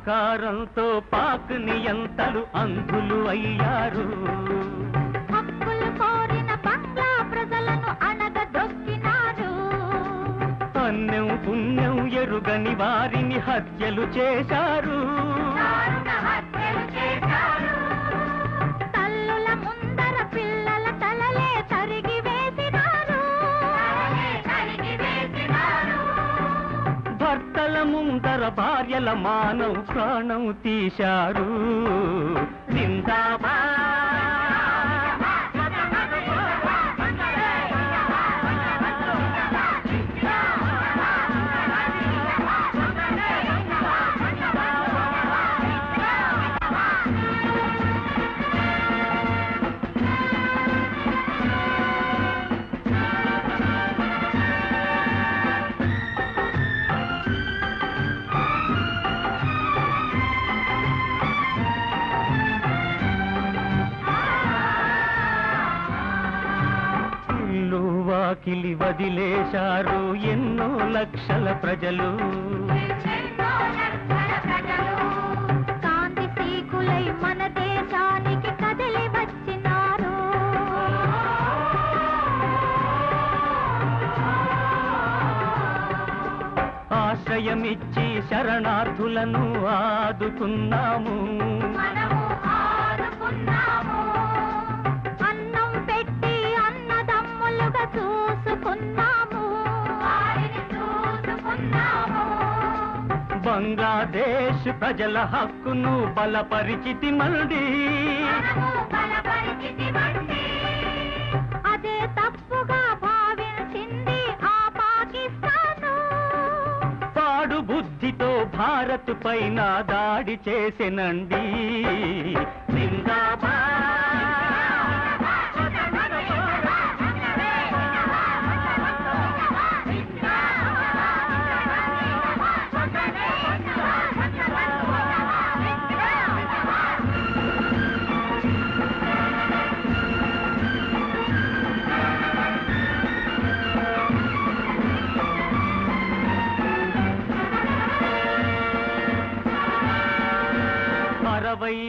అహంకారంతో పాక్ నియంతలు అంధులు అయ్యారు. హక్కులు కోరిన బంగ్లా ప్రజలను అణగదొక్కినారు. అన్యం పుణ్యం ఎరుగని వారిని హత్యలు చేశారు. తల్లుల ముందర పిల్లల తలలే తరిగి వేసినారు. భర్తల ముందర భార్యల మానవ ప్రాణం తీశారు. జిందాబాద్ వాకిలి వదిలేశారు ఎన్నో లక్షల ప్రజలు. కాంతి సీకులై మన దేశానికి కదిలి వచ్చినారు. ఆశ్రయమిచ్చి శరణార్థులను ఆదుకున్నాము. బంగ్లాదేశ్ ప్రజల హక్కును బలపరిచితి మళ్ళీ. అదే తప్పుగా భావించింది ఆ పాకిస్తాను. పాడు బుద్ధితో భారత్ పైన దాడి చేసెనండి. జిందాబాద్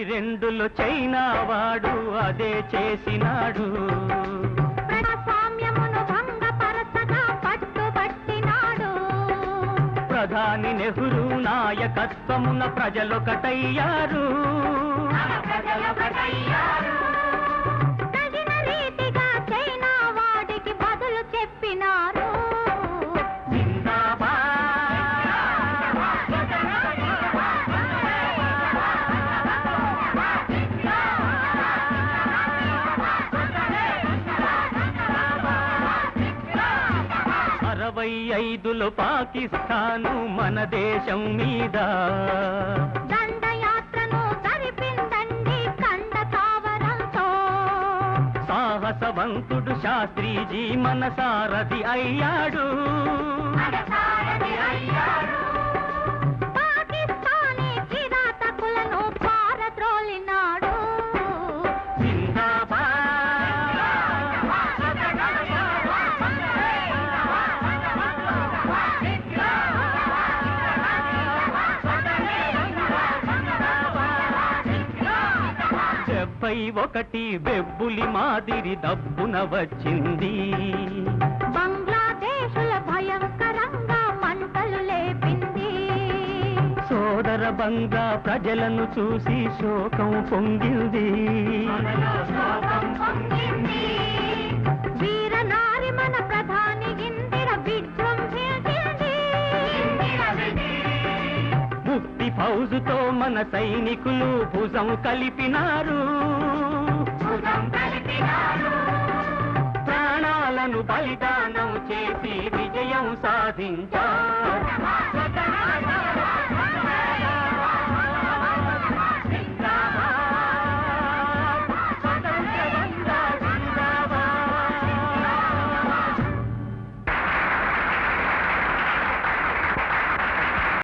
రెండులో చైనా వాడు అదే చేసినాడు. ప్రజాస్వామ్యమును భంగపరచగా పట్టుబట్టినాడు. ప్రధాని నెహ్రూ నాయకత్వమున ప్రజలొకటయ్యారు. తగిన రీతిగా చైనా వాడికి బదులు చెప్పినారు. ఐదులో పాకిస్తాను మన దేశం మీద దండయాత్రను జరిపిందండి కండ తావరంతో. సాహసవంతుడు శాస్త్రీజీ మన సారథి అయ్యాడు. పాకిస్తానీ కిరాతకులను పారద్రోలినాడు. ఒకటి బెబ్బులి మాదిరి దబ్బున వచ్చింది. బంగ్లాదేశుల భయంకరంగా మంటలు లేపింది. సోదర బంగ్లా ప్రజలను చూసి శోకం పొంగింది. వీర నారి మన ప్రధాని ఇందిర విజృంభించింది. ముక్తి ఫౌజుతో మన సైనికులు భుజం కలిపినారు. ప్రాణాలను బలిదానం చేసి విజయం సాధించారు.